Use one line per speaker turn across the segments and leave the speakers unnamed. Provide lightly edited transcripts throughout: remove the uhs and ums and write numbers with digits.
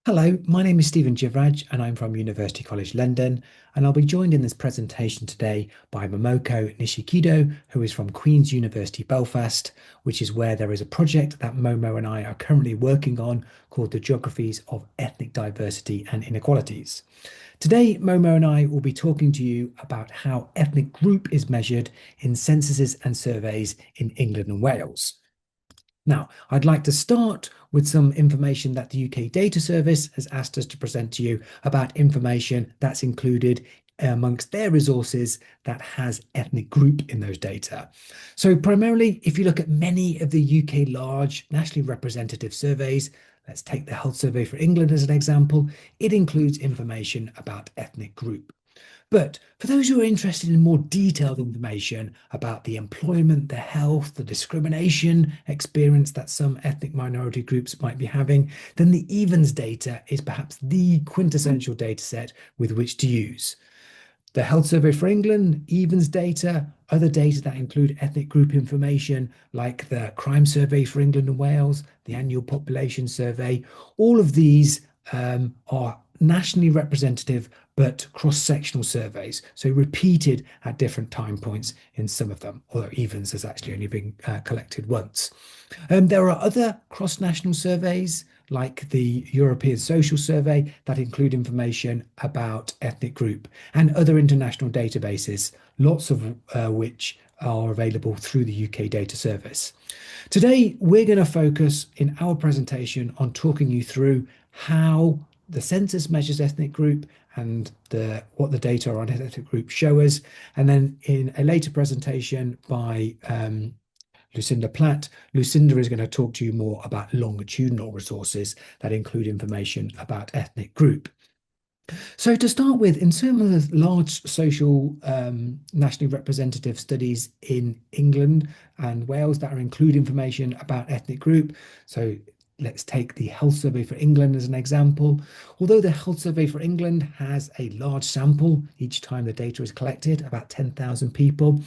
Hello, my name is Stephen Jivraj and I'm from University College London, and I'll be joined in this presentation today by Momoko Nishikido, who is from Queen's University Belfast, which is where there is a project that Momo and I are currently working on called the Geographies of Ethnic Diversity and Inequalities. Today, Momo and I will be talking to you about how ethnic group is measured in censuses and surveys in England and Wales. Now, I'd like to start with some information that the UK Data Service has asked us to present to you about information that's included amongst their resources that has ethnic group in those data. So primarily, if you look at many of the UK large nationally representative surveys, let's take the Health Survey for England as an example, it includes information about ethnic group. But for those who are interested in more detailed information about the employment, the health, the discrimination experience that some ethnic minority groups might be having, then the Evens data is perhaps the quintessential data set with which to use. The Health Survey for England, Evens data, other data that include ethnic group information like the Crime Survey for England and Wales, the Annual Population Survey, all of these are nationally representative but cross-sectional surveys, so repeated at different time points in some of them, although Evens has actually only been collected once. There are other cross-national surveys like the European Social Survey that include information about ethnic group and other international databases, lots of which are available through the UK Data Service. Today, we're going to focus in our presentation on talking you through how the census measures ethnic group and what the data on ethnic group show us. And then in a later presentation by Lucinda Platt, Lucinda is going to talk to you more about longitudinal resources that include information about ethnic group. So to start with, in terms of large social nationally representative studies in England and Wales that include information about ethnic group, so let's take the Health Survey for England as an example. Although the Health Survey for England has a large sample each time the data is collected, about 10,000 people,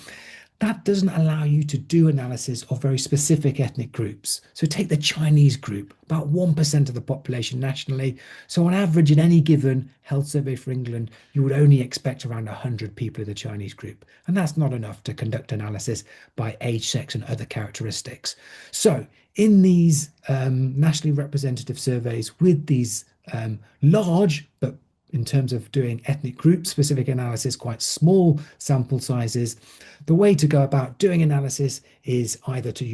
that doesn't allow you to do analysis of very specific ethnic groups. So take the Chinese group, about 1% of the population nationally. So on average, in any given Health Survey for England, you would only expect around 100 people in the Chinese group. And that's not enough to conduct analysis by age, sex, and other characteristics. So in these nationally representative surveys with these large, but in terms of doing ethnic group specific analysis, quite small sample sizes, the way to go about doing analysis is either to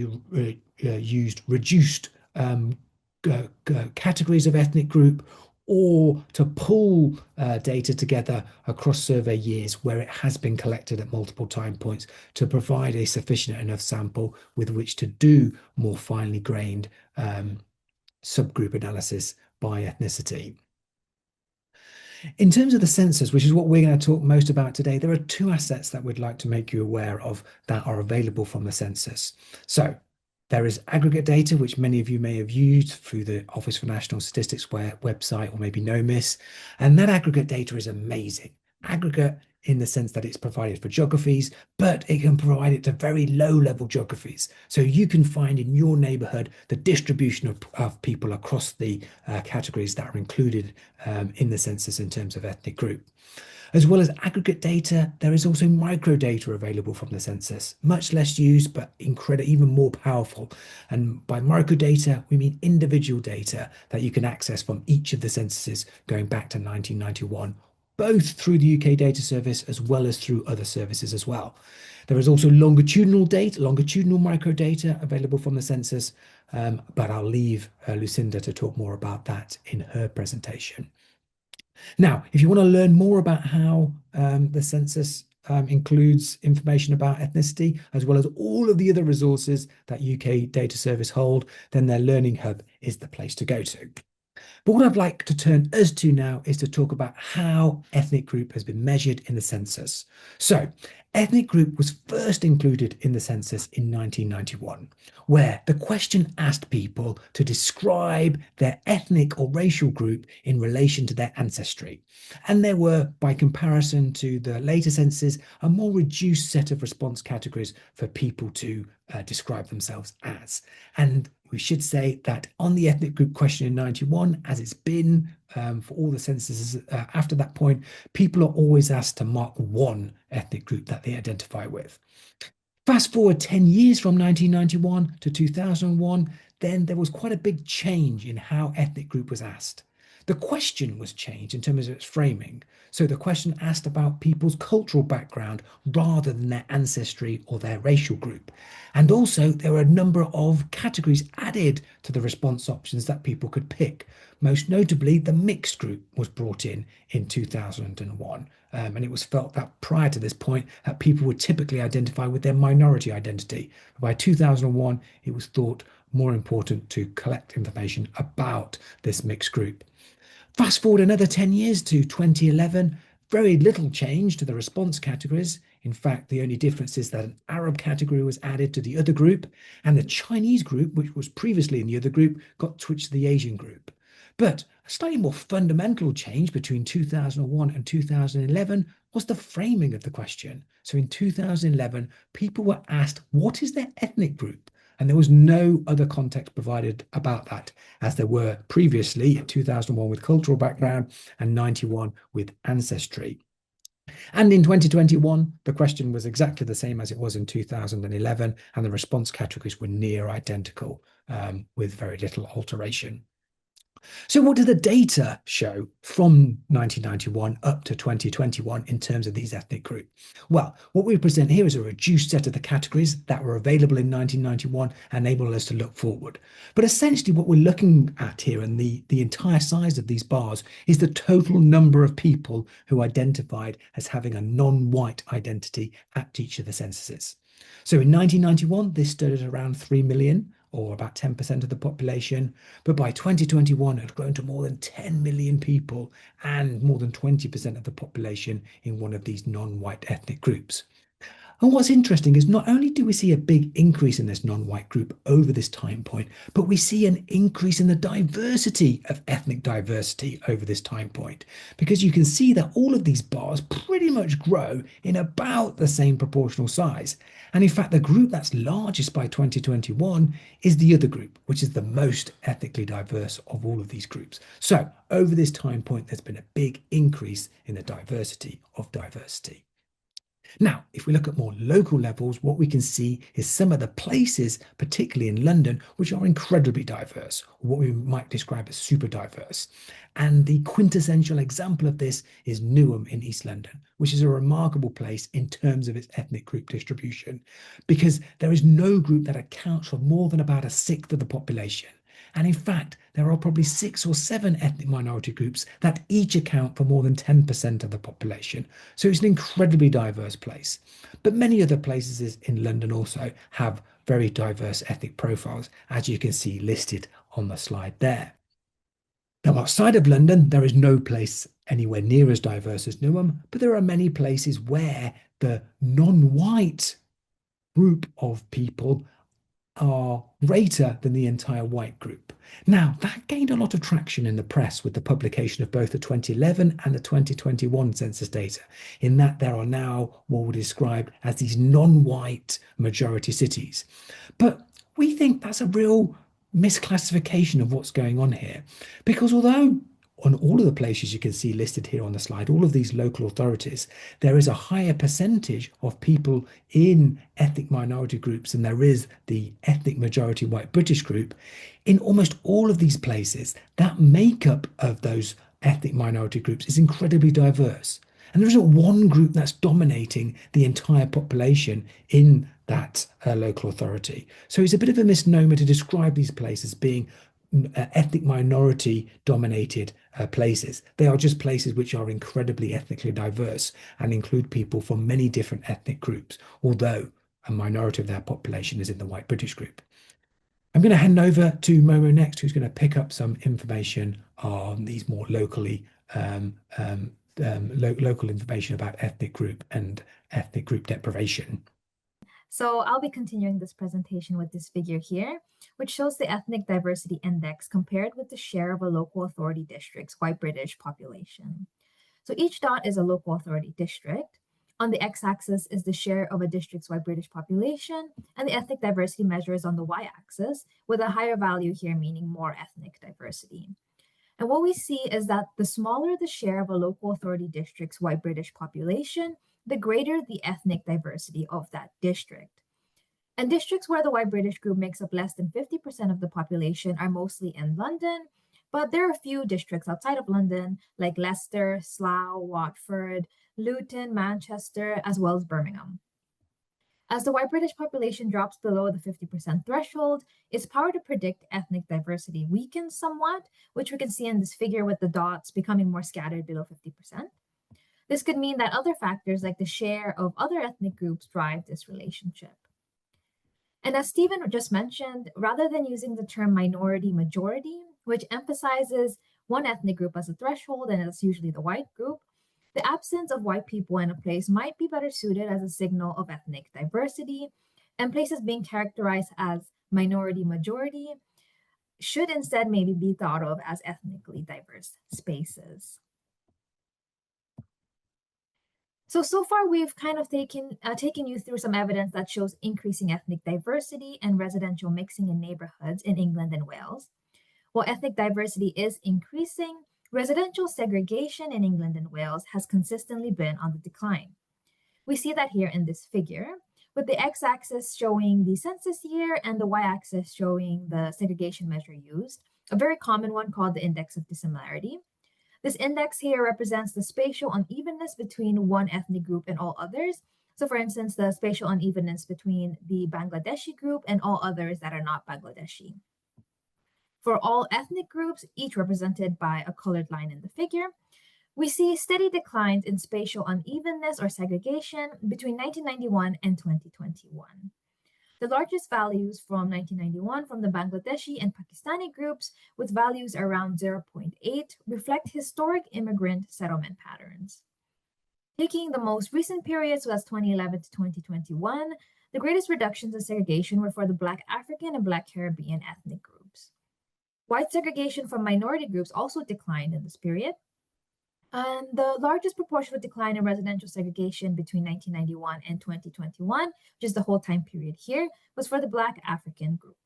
use reduced categories of ethnic group or to pull data together across survey years where it has been collected at multiple time points to provide a sufficient enough sample with which to do more finely grained subgroup analysis by ethnicity. In terms of the census, which is what we're going to talk most about today, there are two assets that we'd like to make you aware of that are available from the census. So there is aggregate data, which many of you may have used through the Office for National Statistics website or maybe NOMIS. And that aggregate data is amazing. Aggregate in the sense that it's provided for geographies, but it can provide it to very low-level geographies. So you can find in your neighborhood the distribution of people across the categories that are included in the census in terms of ethnic group. As well as aggregate data, there is also microdata available from the census, much less used, but even more powerful. And by microdata, we mean individual data that you can access from each of the censuses going back to 1991, both through the UK Data Service as well as through other services as well. There is also longitudinal data, longitudinal microdata available from the census, but I'll leave Lucinda to talk more about that in her presentation. Now, if you want to learn more about how the census includes information about ethnicity, as well as all of the other resources that UK Data Service hold, then their Learning Hub is the place to go to. But what I'd like to turn us to now is to talk about how ethnic group has been measured in the census. So ethnic group was first included in the census in 1991, where the question asked people to describe their ethnic or racial group in relation to their ancestry. And there were, by comparison to the later censuses, a more reduced set of response categories for people to describe themselves as. And we should say that on the ethnic group question in 91, as it's been for all the censuses after that point, people are always asked to mark one ethnic group that they identify with. Fast forward 10 years from 1991 to 2001, then there was quite a big change in how ethnic group was asked. The question was changed in terms of its framing. So the question asked about people's cultural background rather than their ancestry or their racial group. And also there were a number of categories added to the response options that people could pick. Most notably, the mixed group was brought in 2001. And it was felt that prior to this point, that people would typically identify with their minority identity. By 2001, it was thought more important to collect information about this mixed group. Fast forward another 10 years to 2011, very little change to the response categories. In fact, the only difference is that an Arab category was added to the other group, and the Chinese group, which was previously in the other group, got switched to the Asian group. But a slightly more fundamental change between 2001 and 2011 was the framing of the question. So in 2011, people were asked, what is their ethnic group? And there was no other context provided about that, as there were previously in 2001 with cultural background and 91 with ancestry. And in 2021, the question was exactly the same as it was in 2011, and the response categories were near identical with very little alteration. So what did the data show from 1991 up to 2021 in terms of these ethnic groups? Well, what we present here is a reduced set of the categories that were available in 1991, enabling us to look forward. But essentially what we're looking at here, and the entire size of these bars, is the total number of people who identified as having a non-white identity at each of the censuses. So in 1991, this stood at around 3 million, or about 10% of the population. But by 2021, it had grown to more than 10 million people and more than 20% of the population in one of these non-white ethnic groups. And what's interesting is not only do we see a big increase in this non-white group over this time point, but we see an increase in the diversity of ethnic diversity over this time point, because you can see that all of these bars pretty much grow in about the same proportional size. And in fact, the group that's largest by 2021 is the other group, which is the most ethnically diverse of all of these groups. So over this time point, there's been a big increase in the diversity of diversity. Now, if we look at more local levels, what we can see is some of the places, particularly in London, which are incredibly diverse, or what we might describe as super diverse. And the quintessential example of this is Newham in East London, which is a remarkable place in terms of its ethnic group distribution, because there is no group that accounts for more than about 1/6 of the population. And in fact, there are probably 6 or 7 ethnic minority groups that each account for more than 10% of the population. So it's an incredibly diverse place. But many other places in London also have very diverse ethnic profiles, as you can see listed on the slide there. Now, outside of London, there is no place anywhere near as diverse as Newham, but there are many places where the non-white group of people are greater than the entire white group. Now, that gained a lot of traction in the press with the publication of both the 2011 and the 2021 census data, in that there are now what we describe as these non-white majority cities. But we think that's a real misclassification of what's going on here, because although on all of the places you can see listed here on the slide, all of these local authorities, there is a higher percentage of people in ethnic minority groups than there is the ethnic majority white British group. In almost all of these places, that makeup of those ethnic minority groups is incredibly diverse. And there isn't one group that's dominating the entire population in that local authority. So it's a bit of a misnomer to describe these places being ethnic minority dominated places. They are just places which are incredibly ethnically diverse and include people from many different ethnic groups, although a minority of their population is in the white British group. I'm going to hand over to Momo next, who's going to pick up some information on these more locally local information about ethnic group and ethnic group deprivation.
So I'll be continuing this presentation with this figure here, which shows the ethnic diversity index compared with the share of a local authority district's white British population. So each dot is a local authority district, On the x-axis is the share of a district's white British population, and the ethnic diversity measure is on the y-axis, with a higher value here meaning more ethnic diversity. And what we see is that the smaller the share of a local authority district's white British population, the greater the ethnic diversity of that district. And districts where the white British group makes up less than 50% of the population are mostly in London, but there are a few districts outside of London, like Leicester, Slough, Watford, Luton, Manchester, as well as Birmingham. As the white British population drops below the 50% threshold, its power to predict ethnic diversity weakens somewhat, which we can see in this figure with the dots becoming more scattered below 50%. This could mean that other factors like the share of other ethnic groups drive this relationship. And as Stephen just mentioned, rather than using the term minority-majority, which emphasizes one ethnic group as a threshold, and it's usually the white group, the absence of white people in a place might be better suited as a signal of ethnic diversity, and places being characterized as minority-majority should instead maybe be thought of as ethnically diverse spaces. So far we've kind of taken you through some evidence that shows increasing ethnic diversity and residential mixing in neighborhoods in England and Wales. While ethnic diversity is increasing, residential segregation in England and Wales has consistently been on the decline. We see that here in this figure, with the x-axis showing the census year and the y-axis showing the segregation measure used, a very common one called the index of dissimilarity. This index here represents the spatial unevenness between one ethnic group and all others. So for instance, the spatial unevenness between the Bangladeshi group and all others that are not Bangladeshi. For all ethnic groups, each represented by a colored line in the figure, we see steady declines in spatial unevenness or segregation between 1991 and 2021. The largest values from 1991 from the Bangladeshi and Pakistani groups, with values around 0.8, reflect historic immigrant settlement patterns. Taking the most recent periods, so that's 2011 to 2021, the greatest reductions in segregation were for the Black African and Black Caribbean ethnic groups. White segregation from minority groups also declined in this period. And the largest proportional decline in residential segregation between 1991 and 2021, which is the whole time period here, was for the Black African group.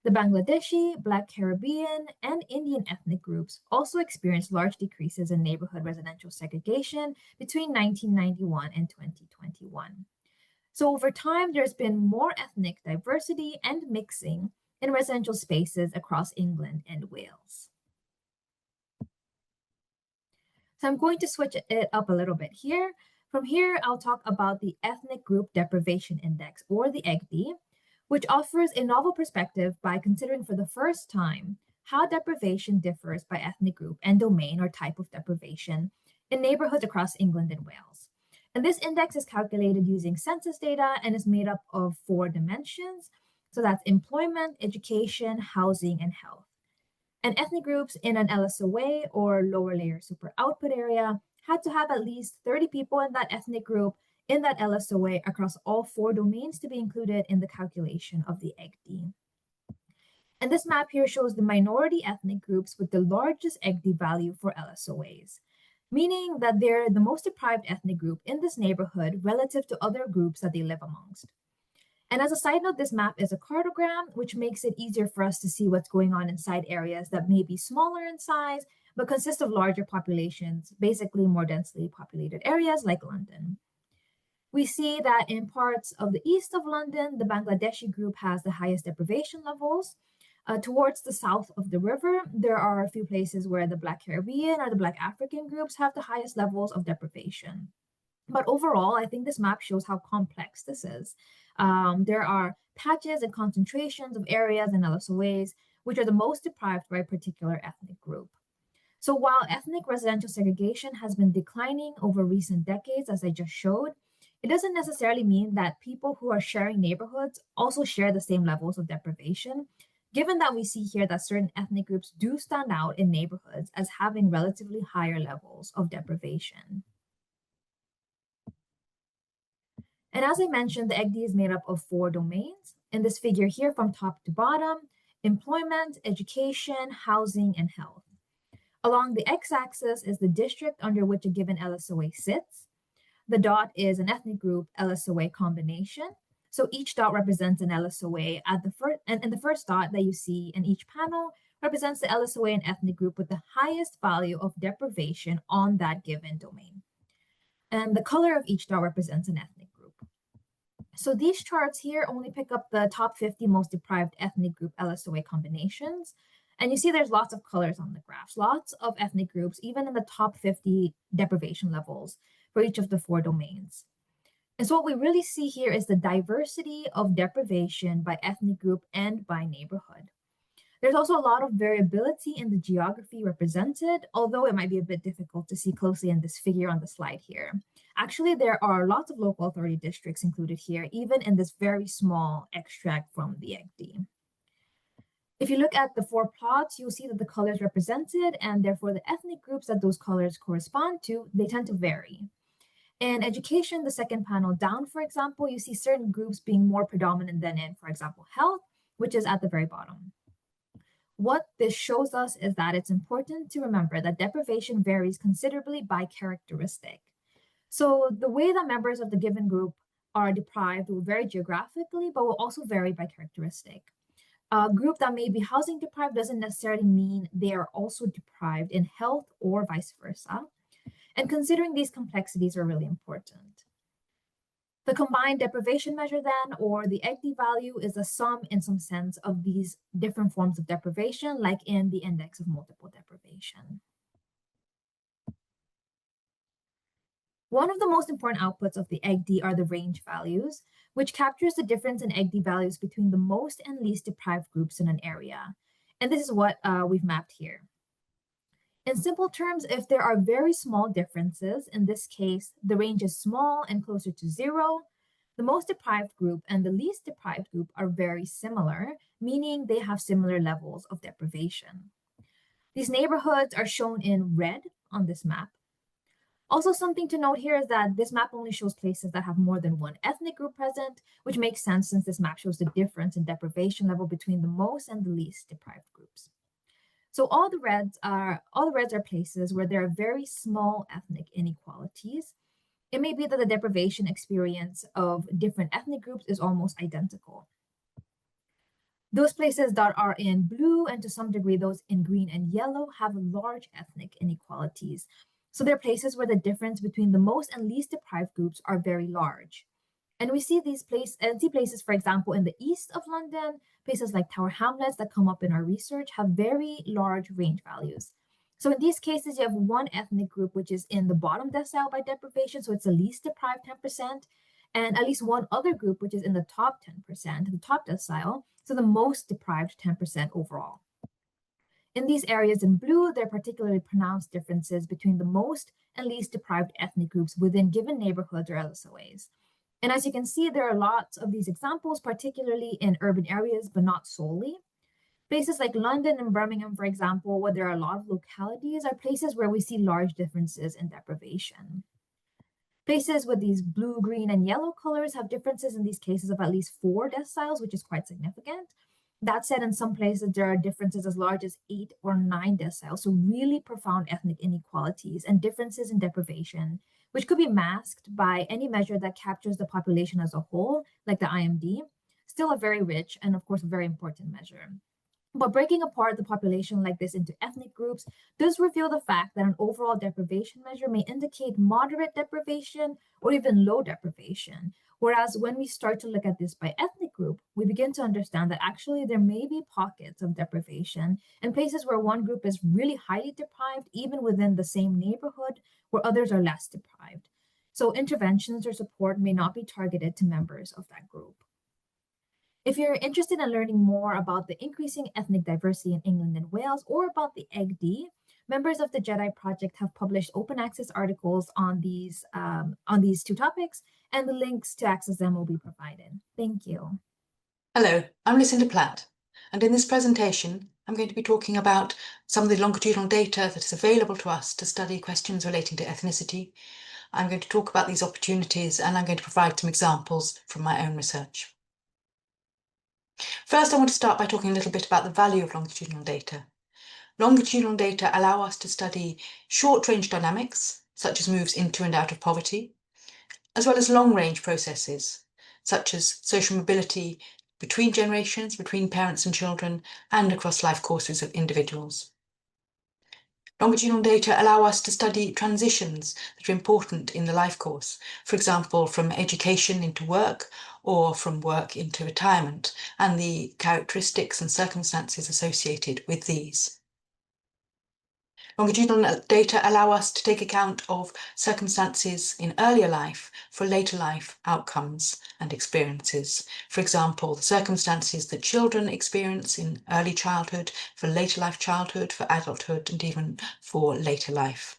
The Bangladeshi, Black Caribbean, and Indian ethnic groups also experienced large decreases in neighborhood residential segregation between 1991 and 2021. So over time, there's been more ethnic diversity and mixing in residential spaces across England and Wales. So I'm going to switch it up a little bit here. From here, I'll talk about the Ethnic Group Deprivation Index, or the EGDI, which offers a novel perspective by considering for the first time how deprivation differs by ethnic group and domain or type of deprivation in neighborhoods across England and Wales. And this index is calculated using census data and is made up of 4 dimensions. So that's employment, education, housing, and health. And ethnic groups in an LSOA, or lower layer super output area, had to have at least 30 people in that ethnic group in that LSOA across all 4 domains to be included in the calculation of the EGDI. And this map here shows the minority ethnic groups with the largest EGDI value for LSOAs, meaning that they're the most deprived ethnic group in this neighborhood relative to other groups that they live amongst. And as a side note, this map is a cartogram, which makes it easier for us to see what's going on inside areas that may be smaller in size, but consist of larger populations, basically more densely populated areas like London. We see that in parts of the east of London, the Bangladeshi group has the highest deprivation levels. Towards the south of the river, there are a few places where the Black Caribbean or the Black African groups have the highest levels of deprivation. But overall, I think this map shows how complex this is. There are patches and concentrations of areas and LSOAs, which are the most deprived by a particular ethnic group. So while ethnic residential segregation has been declining over recent decades, as I just showed, it doesn't necessarily mean that people who are sharing neighborhoods also share the same levels of deprivation, given that we see here that certain ethnic groups do stand out in neighborhoods as having relatively higher levels of deprivation. And as I mentioned, the EGDI is made up of 4 domains. In this figure here, from top to bottom: employment, education, housing, and health. Along the x-axis is the district under which a given LSOA sits. the dot is an ethnic group LSOA combination. So each dot represents an LSOA at the first, and the first dot that you see in each panel represents the LSOA and ethnic group with the highest value of deprivation on that given domain. And the color of each dot represents an ethnic group. So these charts here only pick up the top 50 most deprived ethnic group LSOA combinations. And you see there's lots of colors on the graphs, lots of ethnic groups, even in the top 50 deprivation levels for each of the 4 domains. And so what we really see here is the diversity of deprivation by ethnic group and by neighborhood. There's also a lot of variability in the geography represented, although it might be a bit difficult to see closely in this figure on the slide here. Actually, there are lots of local authority districts included here, even in this very small extract from the EGD. If you look at the 4 plots, you'll see that the colors represented, and therefore the ethnic groups that those colors correspond to, they tend to vary. In education, the second panel down, for example, you see certain groups being more predominant than in, for example, health, which is at the very bottom. What this shows us is that it's important to remember that deprivation varies considerably by characteristic. So the way that members of the given group are deprived will vary geographically, but will also vary by characteristic. A group that may be housing deprived doesn't necessarily mean they are also deprived in health or vice versa. And considering these complexities are really important. The combined deprivation measure then, or the EGD value, is a sum in some sense of these different forms of deprivation, like in the index of multiple deprivation. One of the most important outputs of the EGD are the range values, which captures the difference in EGD values between the most and least deprived groups in an area. And this is what we've mapped here. In simple terms, if there are very small differences, in this case, the range is small and closer to 0, the most deprived group and the least deprived group are very similar, meaning they have similar levels of deprivation. These neighborhoods are shown in red on this map. Also, something to note here is that this map only shows places that have more than one ethnic group present, which makes sense since this map shows the difference in deprivation level between the most and the least deprived groups. So all the reds are places where there are very small ethnic inequalities. It may be that the deprivation experience of different ethnic groups is almost identical. Those places that are in blue, and to some degree those in green and yellow, have large ethnic inequalities. So they're places where the difference between the most and least deprived groups are very large. And we see these places, for example, in the east of London, places like Tower Hamlets that come up in our research have very large range values. So in these cases, you have one ethnic group which is in the bottom decile by deprivation, so it's the least deprived 10%, and at least one other group which is in the top 10%, the top decile, so the most deprived 10% overall. In these areas in blue, there are particularly pronounced differences between the most and least deprived ethnic groups within given neighborhoods or LSOAs. And as you can see, there are lots of these examples, particularly in urban areas, but not solely. Places like London and Birmingham, for example, where there are a lot of localities, are places where we see large differences in deprivation. Places with these blue, green, and yellow colors have differences in these cases of at least 4 deciles, which is quite significant. That said, in some places, there are differences as large as 8 or 9 deciles, so really profound ethnic inequalities and differences in deprivation, which could be masked by any measure that captures the population as a whole, like the IMD, still a very rich and, of course, a very important measure. But breaking apart the population like this into ethnic groups does reveal the fact that an overall deprivation measure may indicate moderate deprivation or even low deprivation. Whereas when we start to look at this by ethnic group, we begin to understand that actually there may be pockets of deprivation and places where one group is really highly deprived, even within the same neighborhood, where others are less deprived. So interventions or support may not be targeted to members of that group. If you're interested in learning more about the increasing ethnic diversity in England and Wales, or about the EGD, members of the JEDI project have published open access articles on these 2 topics, and the links to access them will be provided. Thank you.
Hello, I'm Lucinda Platt, and in this presentation, I'm going to be talking about some of the longitudinal data that is available to us to study questions relating to ethnicity. I'm going to talk about these opportunities, and I'm going to provide some examples from my own research. First, I want to start by talking a little bit about the value of longitudinal data. Longitudinal data allow us to study short-range dynamics, such as moves into and out of poverty, as well as long-range processes, such as social mobility between generations, between parents and children, and across life courses of individuals. Longitudinal data allow us to study transitions that are important in the life course, for example, from education into work or from work into retirement, and the characteristics and circumstances associated with these. Longitudinal data allow us to take account of circumstances in earlier life for later life outcomes and experiences. For example, the circumstances that children experience in early childhood, for later life childhood, for adulthood, and even for later life.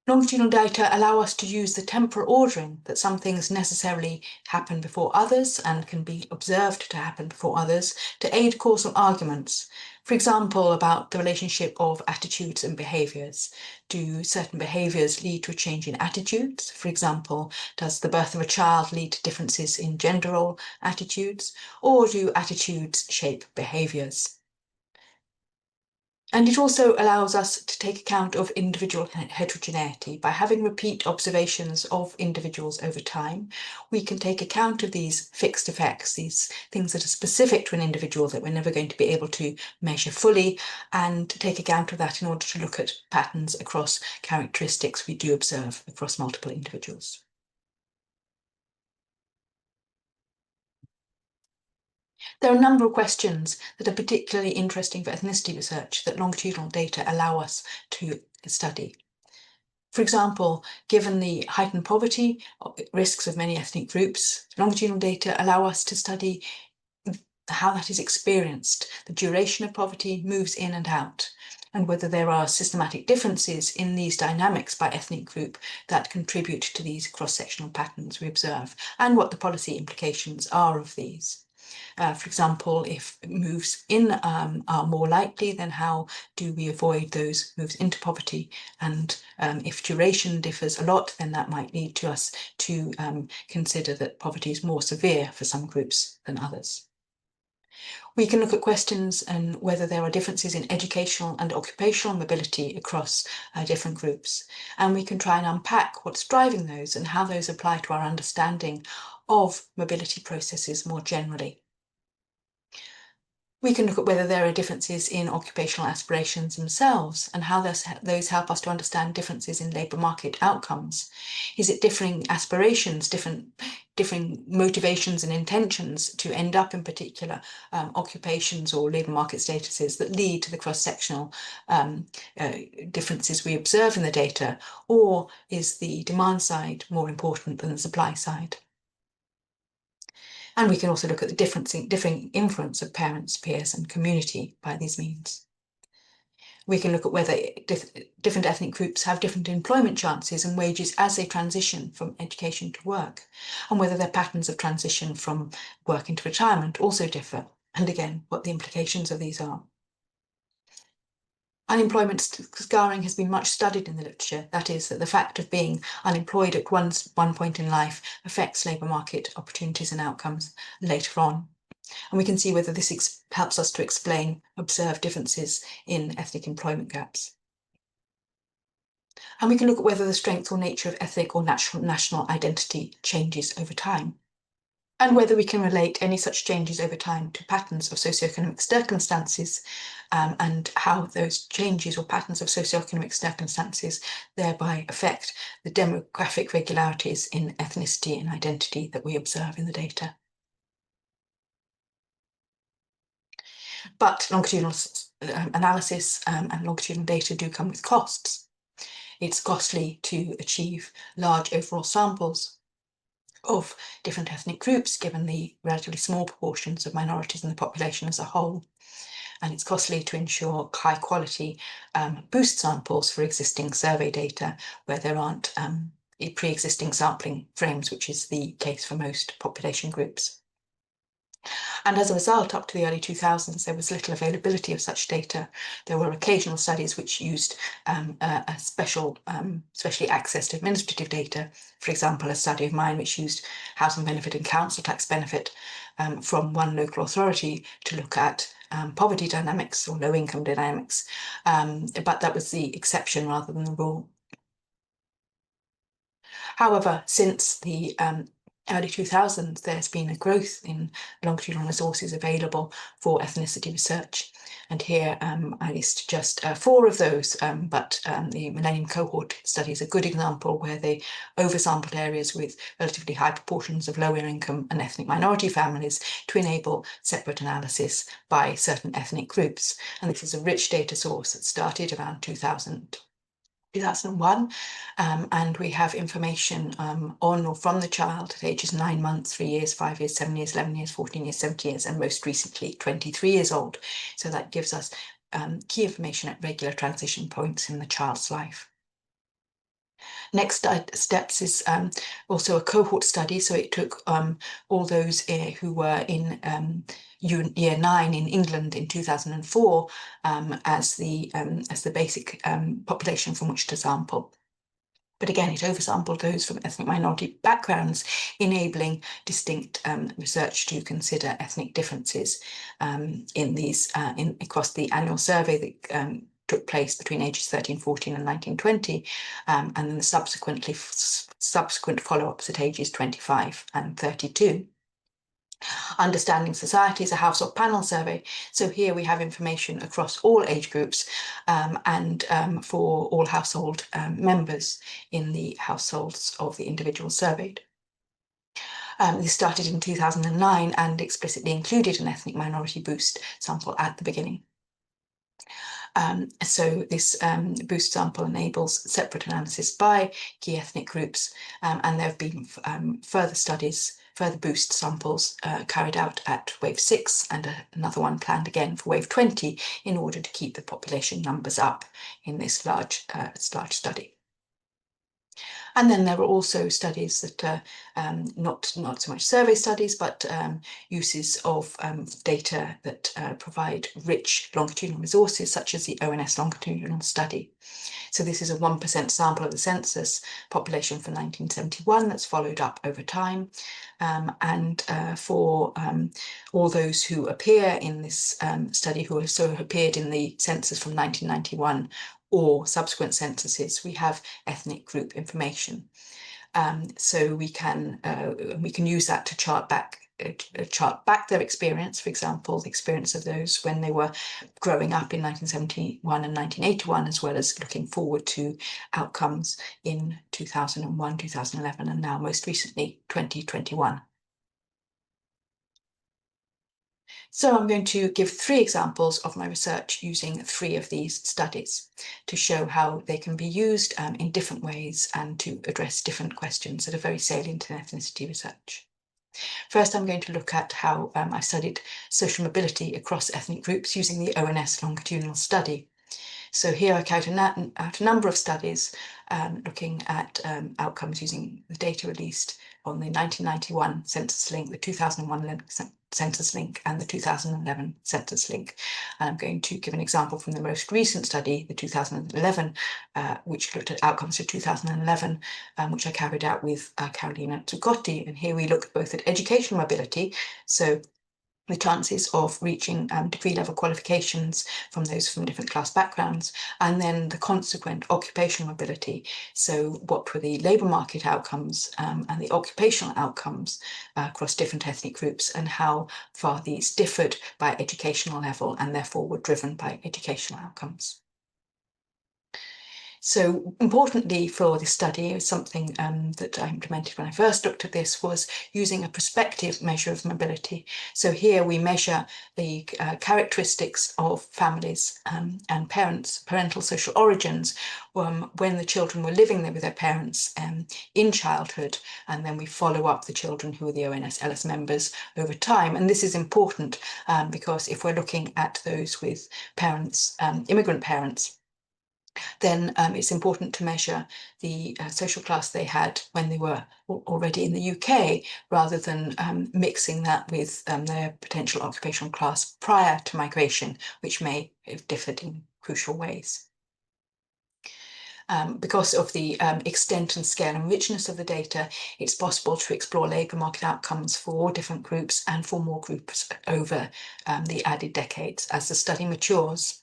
Longitudinal data allow us to use the temporal ordering that some things necessarily happen before others and can be observed to happen before others to aid causal arguments. For example, about the relationship of attitudes and behaviours. Do certain behaviours lead to a change in attitudes? For example, does the birth of a child lead to differences in gender role attitudes? Or do attitudes shape behaviours? And it also allows us to take account of individual heterogeneity. By having repeat observations of individuals over time, we can take account of these fixed effects, these things that are specific to an individual that we're never going to be able to measure fully, and take account of that in order to look at patterns across characteristics we do observe across multiple individuals. There are a number of questions that are particularly interesting for ethnicity research that longitudinal data allow us to study. For example, given the heightened poverty risks of many ethnic groups, longitudinal data allow us to study how that is experienced. The duration of poverty moves in and out, and whether there are systematic differences in these dynamics by ethnic group that contribute to these cross-sectional patterns we observe, and what the policy implications are of these. For example, if moves in are more likely, then how do we avoid those moves into poverty? And if duration differs a lot, then that might lead to us to consider that poverty is more severe for some groups than others. We can look at questions and whether there are differences in educational and occupational mobility across different groups. And we can try and unpack what's driving those and how those apply to our understanding of mobility processes more generally. We can look at whether there are differences in occupational aspirations themselves and how those help us to understand differences in labour market outcomes. Is it differing aspirations, differing motivations and intentions to end up in particular occupations or labour market statuses that lead to the cross-sectional differences we observe in the data, or is the demand side more important than the supply side? And we can also look at the differing influence of parents, peers, and community by these means. We can look at whether different ethnic groups have different employment chances and wages as they transition from education to work, and whether their patterns of transition from work into retirement also differ, and again, what the implications of these are. Unemployment scarring has been much studied in the literature. That is, that the fact of being unemployed at one point in life affects labour market opportunities and outcomes later on. And we can see whether this helps us to explain observed differences in ethnic employment gaps. And we can look at whether the strength or nature of ethnic or national identity changes over time, and whether we can relate any such changes over time to patterns of socioeconomic circumstances, and how those changes or patterns of socioeconomic circumstances thereby affect the demographic regularities in ethnicity and identity that we observe in the data. But longitudinal analysis and longitudinal data do come with costs. It's costly to achieve large overall samples of different ethnic groups, given the relatively small proportions of minorities in the population as a whole. And it's costly to ensure high quality boost samples for existing survey data where there aren't pre-existing sampling frames, which is the case for most population groups. And as a result, up to the early 2000s, there was little availability of such data. There were occasional studies which used a specially accessed administrative data. For example, a study of mine which used housing benefit and council tax benefit from one local authority to look at poverty dynamics or low income dynamics. But that was the exception rather than the rule. However, since the early 2000s, there's been a growth in longitudinal resources available for ethnicity research. And here I list just 4 of those, but the Millennium Cohort study is a good example where they oversampled areas with relatively high proportions of lower income and ethnic minority families to enable separate analysis by certain ethnic groups. And this is a rich data source that started around 2001, and we have information on or from the child at ages 9 months, 3 years, 5 years, 7 years, 11 years, 14 years, 17 years, and most recently 23 years old. So that gives us key information at regular transition points in the child's life. Next steps is also a cohort study. So it took all those who were in year 9 in England in 2004 as the basic population from which to sample. But again, it oversampled those from ethnic minority backgrounds, enabling distinct research to consider ethnic differences in these across the annual survey that took place between ages 13, 14 and 19, 20, and then the subsequent follow-ups at ages 25 and 32. Understanding Society is a household panel survey. So here we have information across all age groups and for all household members in the households of the individuals surveyed. This started in 2009 and explicitly included an ethnic minority boost sample at the beginning. So this boost sample enables separate analysis by key ethnic groups, and there have been further boost samples carried out at wave 6 and another one planned again for wave 20 in order to keep the population numbers up in this large study. And then there were also studies that not so much survey studies, but uses of data that provide rich longitudinal resources, such as the ONS longitudinal study. So this is a 1% sample of the census population for 1971 that's followed up over time. And for all those who appear in this study, who also appeared in the census from 1991 or subsequent censuses, we have ethnic group information. So we can use that to chart back their experience, for example, the experience of those when they were growing up in 1971 and 1981, as well as looking forward to outcomes in 2001, 2011, and now most recently 2021. So I'm going to give 3 examples of my research using 3 of these studies to show how they can be used in different ways and to address different questions that are very salient in ethnicity research. First, I'm going to look at how I studied social mobility across ethnic groups using the ONS longitudinal study. So here I carried out a number of studies looking at outcomes using the data released on the 1991 census link, the 2001 census link, and the 2011 census link. And I'm going to give an example from the most recent study, the 2011, which looked at outcomes for 2011, which I carried out with Carolina Zuccotti. And here we look both at educational mobility, so the chances of reaching degree level qualifications from those from different class backgrounds, and then the consequent occupational mobility. So what were the labour market outcomes and the occupational outcomes across different ethnic groups, and how far these differed by educational level and therefore were driven by educational outcomes. So importantly for this study, something that I implemented when I first looked at this was using a prospective measure of mobility. So here we measure the characteristics of families and parental social origins when the children were living there with their parents in childhood, and then we follow up the children who are the ONS-LS members over time. And this is important because if we're looking at those with parents, immigrant parents, then it's important to measure the social class they had when they were already in the UK, rather than mixing that with their potential occupational class prior to migration, which may have differed in crucial ways. Because of the extent and scale and richness of the data, it's possible to explore labour market outcomes for different groups and for more groups over the added decades as the study matures.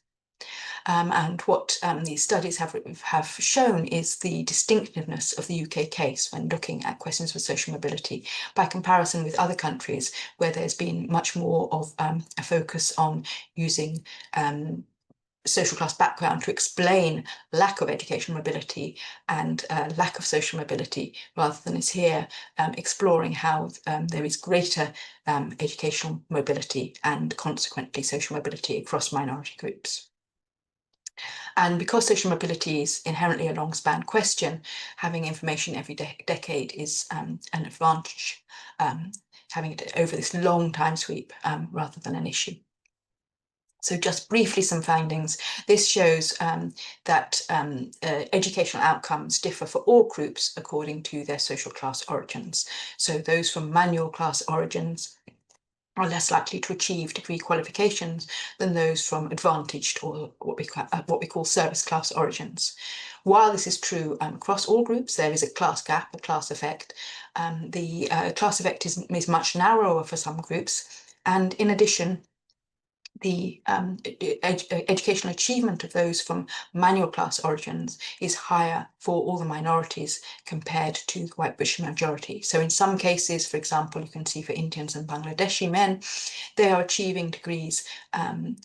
And what these studies have shown is the distinctiveness of the UK case when looking at questions of social mobility by comparison with other countries where there's been much more of a focus on using social class background to explain lack of educational mobility and lack of social mobility, rather than as here exploring how there is greater educational mobility and consequently social mobility across minority groups. And because social mobility is inherently a long span question, having information every decade is an advantage, having it over this long time sweep rather than an issue. So just briefly some findings. This shows that educational outcomes differ for all groups according to their social class origins. So those from manual class origins are less likely to achieve degree qualifications than those from advantaged or what we call service class origins. While this is true across all groups, there is a class gap, a class effect. The class effect is much narrower for some groups, and in addition, the educational achievement of those from manual class origins is higher for all the minorities compared to the white British majority. So in some cases, for example, you can see for Indians and Bangladeshi men, they are achieving degrees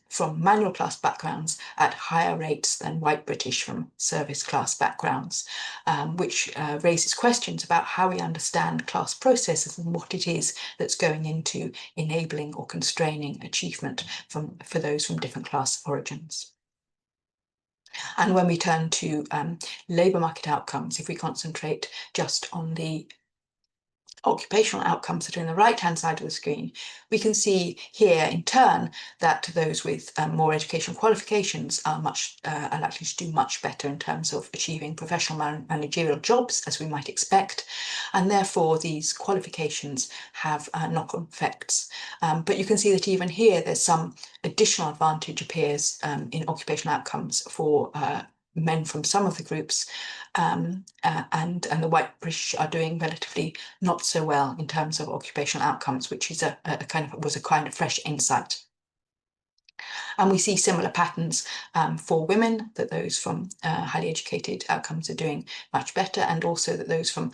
from manual class backgrounds at higher rates than white British from service class backgrounds, which raises questions about how we understand class processes and what it is that's going into enabling or constraining achievement for those from different class origins. And when we turn to labour market outcomes, if we concentrate just on the occupational outcomes that are in the right-hand side of the screen, we can see here in turn that those with more educational qualifications are likely to do much better in terms of achieving professional managerial jobs, as we might expect, and therefore these qualifications have knock-on effects. But you can see that even here there's some additional advantage appears in occupational outcomes for men from some of the groups, and the white British are doing relatively not so well in terms of occupational outcomes, which is was a kind of fresh insight. And we see similar patterns for women, that those from highly educated outcomes are doing much better, and also that those from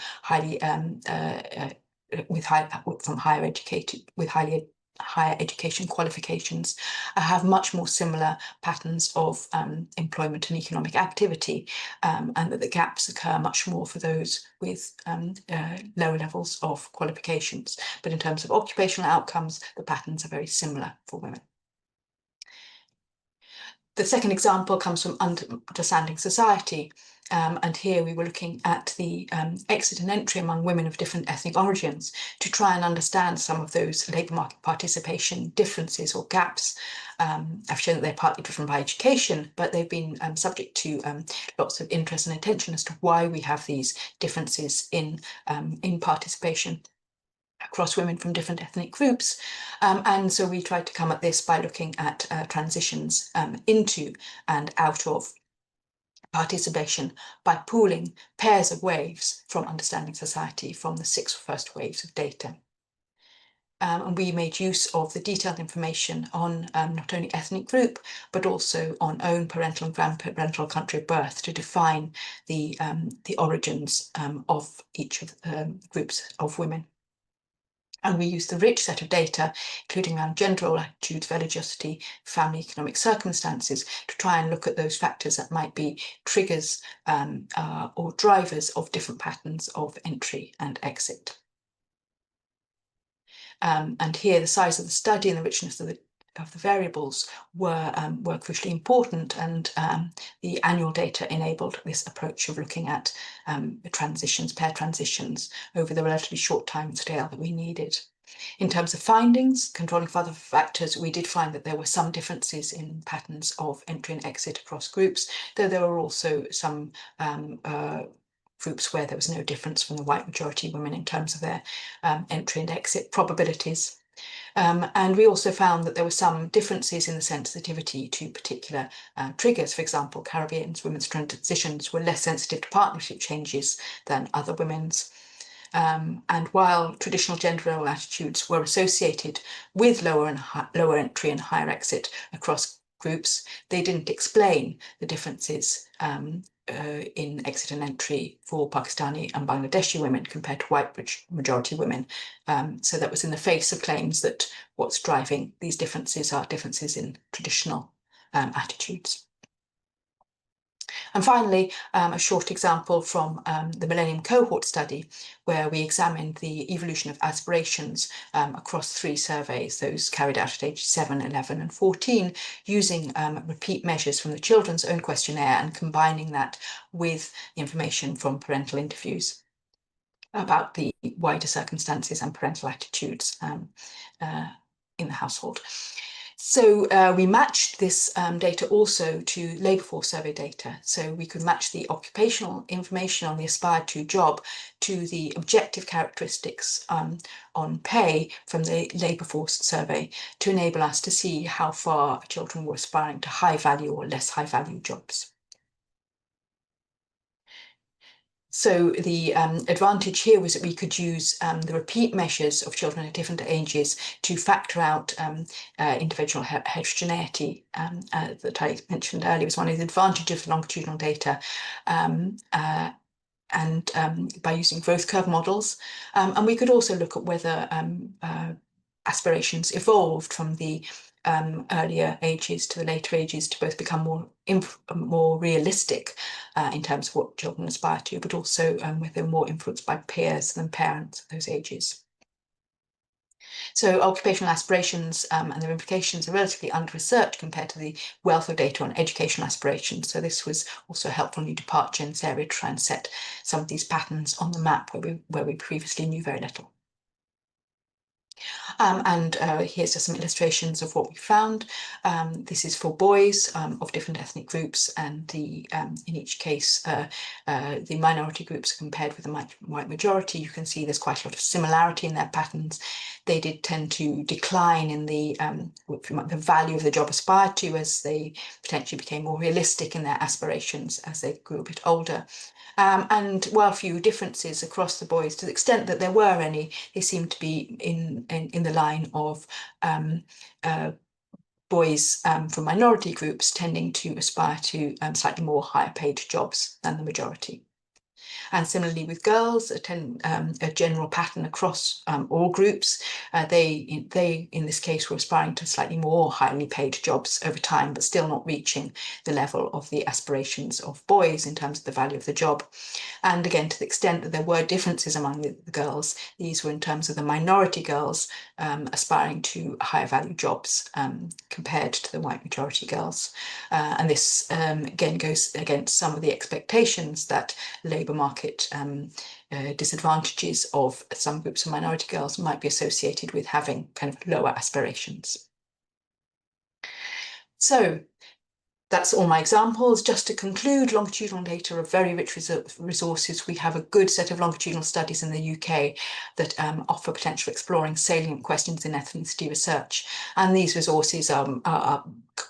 higher education qualifications have much more similar patterns of employment and economic activity, and that the gaps occur much more for those with lower levels of qualifications. But in terms of occupational outcomes, the patterns are very similar for women. The second example comes from understanding society. And here we were looking at the exit and entry among women of different ethnic origins to try and understand some of those labour market participation differences or gaps. I've shown that they're partly driven by education, but they've been subject to lots of interest and attention as to why we have these differences in participation across women from different ethnic groups. And so we tried to come at this by looking at transitions into and out of participation by pooling pairs of waves from understanding society from the 6 first waves of data. And we made use of the detailed information on not only ethnic group, but also on own parental and grandparental country of birth to define the origins of each of the groups of women. And we used the rich set of data, including around gender role, attitudes, religiosity, family, economic circumstances, to try and look at those factors that might be triggers or drivers of different patterns of entry and exit. And here the size of the study and the richness of the variables were crucially important, and the annual data enabled this approach of looking at pair transitions over the relatively short time scale that we needed. In terms of findings, controlling for other factors, we did find that there were some differences in patterns of entry and exit across groups, though there were also some groups where there was no difference from the white majority women in terms of their entry and exit probabilities. And we also found that there were some differences in the sensitivity to particular triggers. For example, Caribbean's women's transitions were less sensitive to partnership changes than other women's. And while traditional gender role attitudes were associated with lower entry and higher exit across groups, they didn't explain the differences in exit and entry for Pakistani and Bangladeshi women compared to white majority women. So that was in the face of claims that what's driving these differences are differences in traditional attitudes. And finally, a short example from the Millennium Cohort study, where we examined the evolution of aspirations across 3 surveys, those carried out at age 7, 11 and 14, using repeat measures from the children's own questionnaire and combining that with information from parental interviews about the wider circumstances and parental attitudes in the household. So we matched this data also to labour force survey data. So we could match the occupational information on the aspired to job to the objective characteristics on pay from the labour force survey to enable us to see how far children were aspiring to high value or less high value jobs. So the advantage here was that we could use the repeat measures of children at different ages to factor out individual heterogeneity that I mentioned earlier was one of the advantages of longitudinal data, and by using growth curve models. And we could also look at whether aspirations evolved from the earlier ages to the later ages to both become more realistic in terms of what children aspire to, but also whether they're more influenced by peers than parents at those ages. So occupational aspirations and their implications are relatively under-researched compared to the wealth of data on educational aspirations. So this was also a helpful new departure in this area to try and set some of these patterns on the map where we previously knew very little. Here's just some illustrations of what we found. This is for boys of different ethnic groups, and in each case the minority groups are compared with the white majority. You can see there's quite a lot of similarity in their patterns. They did tend to decline in the value of the job aspired to as they potentially became more realistic in their aspirations as they grew a bit older. And while few differences across the boys, to the extent that there were any, they seemed to be in the line of boys from minority groups tending to aspire to slightly more higher paid jobs than the majority. And similarly with girls, a general pattern across all groups. They in this case were aspiring to slightly more highly paid jobs over time, but still not reaching the level of the aspirations of boys in terms of the value of the job. And again, to the extent that there were differences among the girls, these were in terms of the minority girls aspiring to higher value jobs compared to the white majority girls. And this again goes against some of the expectations that labour market disadvantages of some groups of minority girls might be associated with having kind of lower aspirations. So that's all my examples. Just to conclude, longitudinal data are very rich resources. We have a good set of longitudinal studies in the UK that offer potential exploring salient questions in ethnicity research. And these resources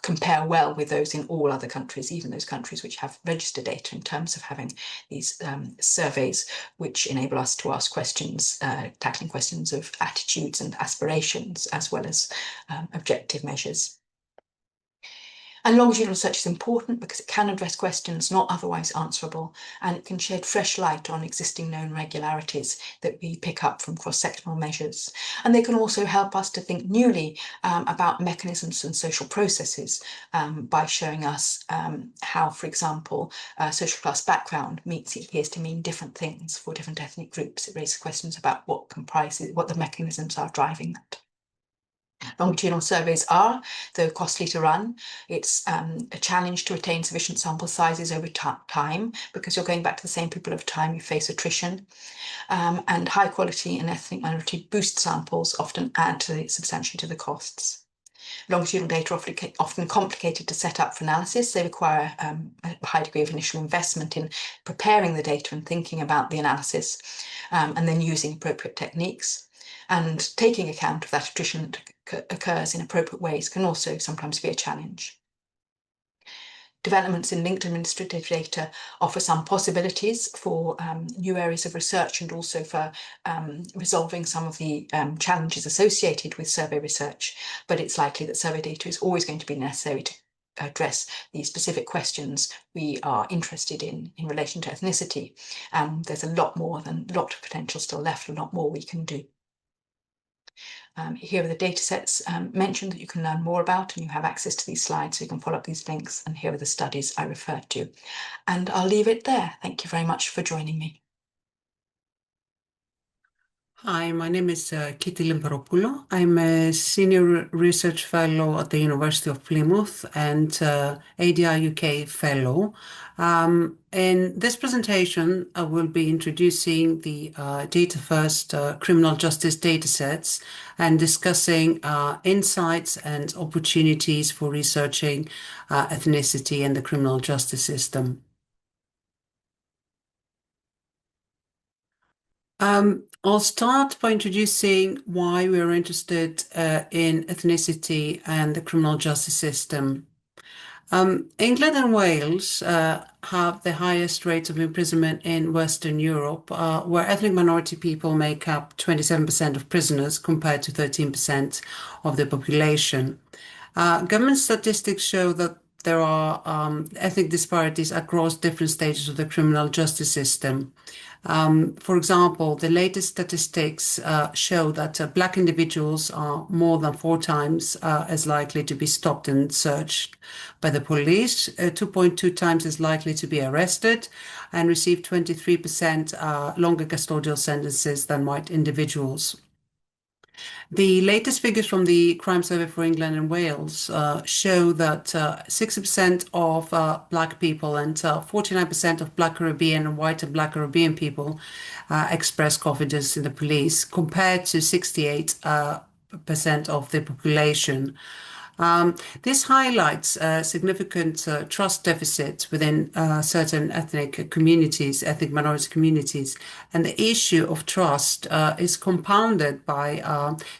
compare well with those in all other countries, even those countries which have registered data, in terms of having these surveys which enable us to ask questions, tackling questions of attitudes and aspirations, as well as objective measures. And longitudinal research is important because it can address questions not otherwise answerable, and it can shed fresh light on existing known regularities that we pick up from cross-sectional measures. And they can also help us to think newly about mechanisms and social processes by showing us how, for example, social class background appears to mean different things for different ethnic groups. It raises questions about what the mechanisms are driving that. Longitudinal surveys are, though costly to run. It's a challenge to attain sufficient sample sizes over time, because you're going back to the same people over time, you face attrition. And high quality and ethnic minority boost samples often add substantially to the costs. Longitudinal data are often complicated to set up for analysis. They require a high degree of initial investment in preparing the data and thinking about the analysis, and then using appropriate techniques. And taking account of that attrition that occurs in appropriate ways can also sometimes be a challenge. Developments in linked administrative data offer some possibilities for new areas of research, and also for resolving some of the challenges associated with survey research, but it's likely that survey data is always going to be necessary to address the specific questions we are interested in relation to ethnicity. There's a lot of potential still left, a lot more we can do. Here are the data sets mentioned that you can learn more about, and you have access to these slides, so you can follow up these links, and here are the studies I referred to. And I'll leave it there. Thank you very much for joining me.
Hi, my name is Kitty Lymperopulou. I'm a senior research fellow at the University of Plymouth and ADI UK fellow. In this presentation, I will be introducing the Data First criminal justice datasets and discussing insights and opportunities for researching ethnicity and the criminal justice system. I'll start by introducing why we're interested in ethnicity and the criminal justice system. England and Wales have the highest rates of imprisonment in Western Europe, where ethnic minority people make up 27% of prisoners compared to 13% of the population. Government statistics show that there are ethnic disparities across different stages of the criminal justice system. For example, the latest statistics show that Black individuals are more than 4 times as likely to be stopped and searched by the police, 2.2 times as likely to be arrested, and receive 23% longer custodial sentences than white individuals. The latest figures from the Crime Survey for England and Wales show that 60% of Black people and 49% of Black Caribbean and white and Black Caribbean people express confidence in the police, compared to 68% of the population. This highlights significant trust deficits within certain ethnic communities, ethnic minority communities, and the issue of trust is compounded by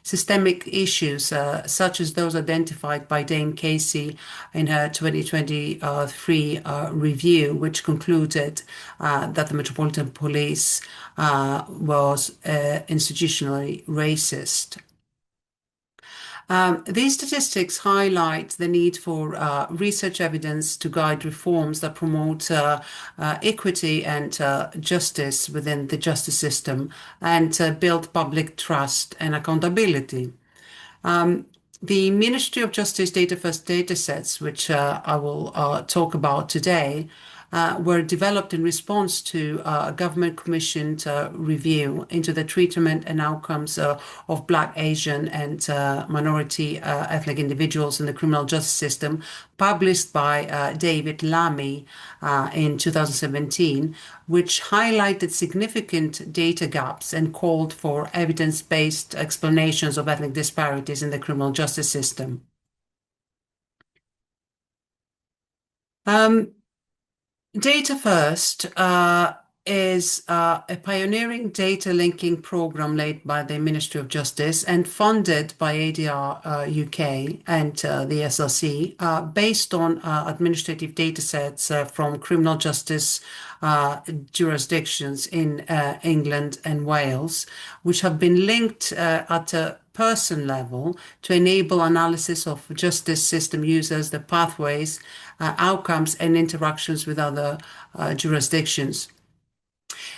systemic issues such as those identified by Dame Casey in her 2023 review, which concluded that the Metropolitan Police was institutionally racist. These statistics highlight the need for research evidence to guide reforms that promote equity and justice within the justice system and build public trust and accountability. The Ministry of Justice Data First datasets, which I will talk about today, were developed in response to a government-commissioned review into the treatment and outcomes of Black, Asian, and minority ethnic individuals in the criminal justice system, published by David Lammy in 2017, which highlighted significant data gaps and called for evidence-based explanations of ethnic disparities in the criminal justice system. Data First is a pioneering data linking program led by the Ministry of Justice and funded by ADR UK and the SRC, based on administrative data sets from criminal justice jurisdictions in England and Wales, which have been linked at a person level to enable analysis of justice system users, the pathways, outcomes, and interactions with other jurisdictions.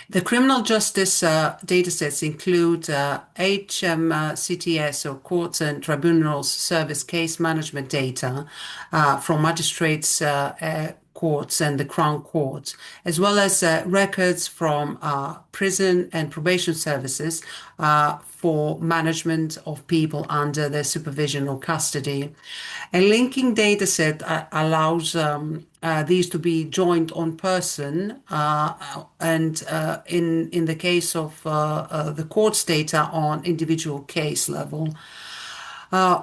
The criminal justice datasets include HMCTS, or Courts and Tribunals Service case management data from magistrates' courts and the Crown Court, as well as records from prison and probation services for management of people under their supervision or custody. A linking dataset allows these to be joined on person, and in the case of the court's data, on individual case level.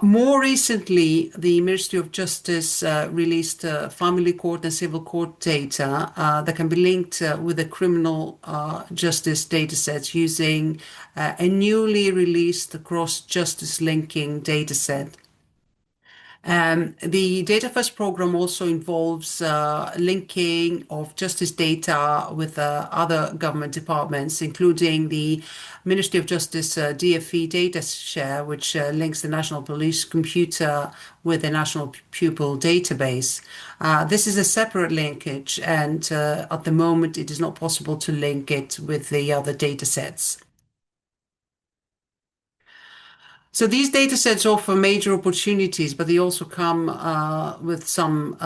More recently, the Ministry of Justice released family court and civil court data that can be linked with the criminal justice datasets using a newly released cross-justice linking dataset. The Data First program also involves linking of justice data with other government departments, including the Ministry of Justice DFE data share, which links the National Police Computer with the National Pupil Database. This is a separate linkage, and at the moment it is not possible to link it with the other data sets. So these data sets offer major opportunities, but they also come with some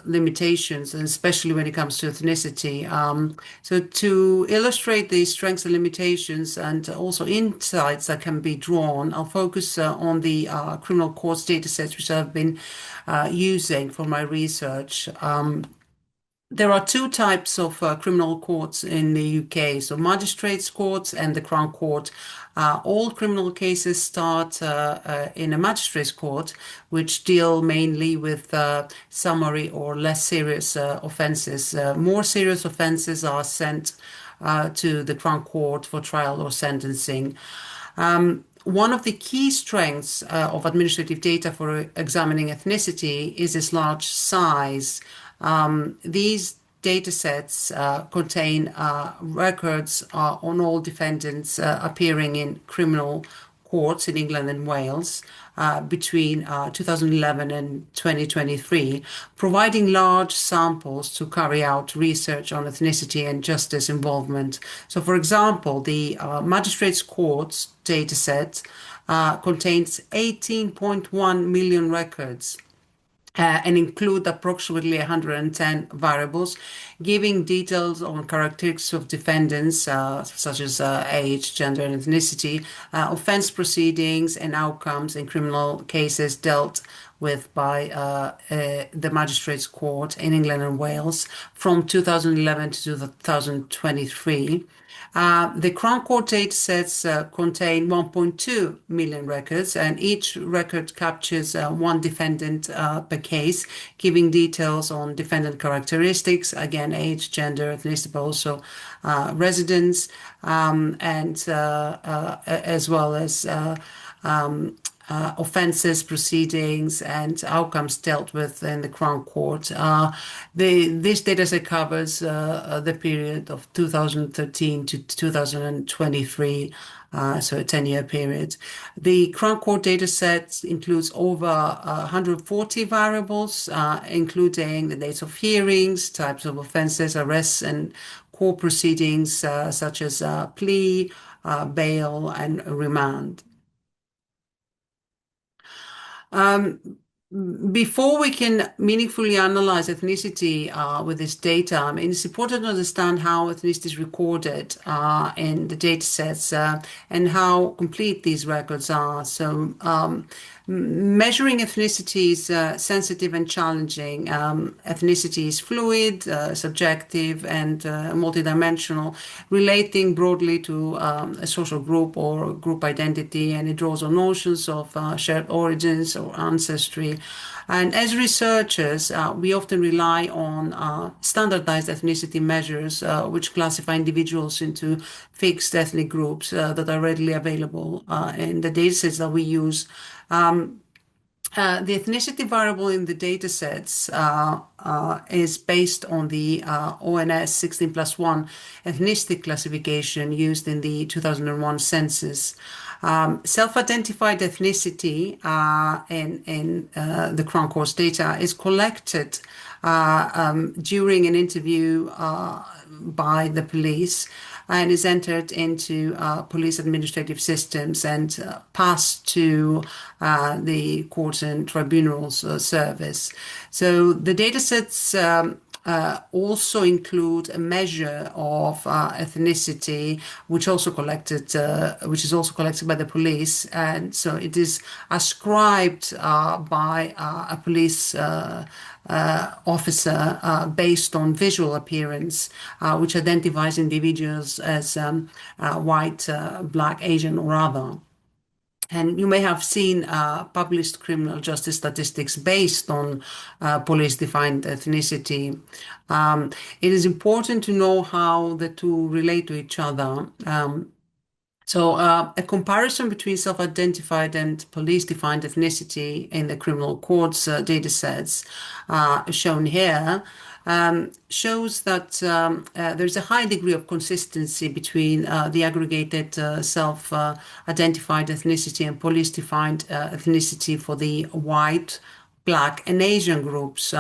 limitations, and especially when it comes to ethnicity. So to illustrate these strengths and limitations and also insights that can be drawn, I'll focus on the criminal courts data sets, which I've been using for my research. There are two types of criminal courts in the UK, so magistrates' courts and the Crown Court. All criminal cases start in a magistrates' court, which deal mainly with summary or less serious offences. More serious offences are sent to the Crown Court for trial or sentencing. One of the key strengths of administrative data for examining ethnicity is its large size. These data sets contain records on all defendants appearing in criminal courts in England and Wales between 2011 and 2023, providing large samples to carry out research on ethnicity and justice involvement. So, for example, the Magistrates' Courts dataset contains 18.1 million records. And include approximately 110 variables, giving details on characteristics of defendants, such as age, gender, and ethnicity, offense proceedings, and outcomes in criminal cases dealt with by the Magistrates' Court in England and Wales from 2011 to 2023. The Crown Court datasets contain 1.2 million records, and each record captures one defendant per case, giving details on defendant characteristics, again, age, gender, ethnicity, but also residence, and as well as offences, proceedings, and outcomes dealt with in the Crown Court. This data set covers the period of 2013 to 2023, so a 10-year period. The Crown Court data set includes over 140 variables, including the dates of hearings, types of offences, arrests, and court proceedings, such as plea, bail, and remand. Before we can meaningfully analyze ethnicity with this data, I mean, it's important to understand how ethnicity is recorded in the data sets and how complete these records are. So measuring ethnicity is sensitive and challenging. Ethnicity is fluid, subjective, and multidimensional, relating broadly to a social group or group identity, and it draws on notions of shared origins or ancestry. And as researchers, we often rely on standardized ethnicity measures, which classify individuals into fixed ethnic groups that are readily available in the datasets that we use. The ethnicity variable in the datasets is based on the ONS 16+1 ethnicity classification used in the 2001 census. Self-identified ethnicity in the Crown Courts data is collected during an interview by the police and is entered into police administrative systems and passed to the courts and tribunals service. So the datasets also include a measure of ethnicity, which is also collected by the police, and so it is ascribed by a police officer based on visual appearance, which identifies individuals as white, black, Asian, or other. And you may have seen published criminal justice statistics based on police-defined ethnicity. It is important to know how the two relate to each other. So a comparison between self-identified and police-defined ethnicity in the criminal courts data sets shown here shows that there's a high degree of consistency between the aggregated self-identified ethnicity and police-defined ethnicity for the white, Black, and Asian groups.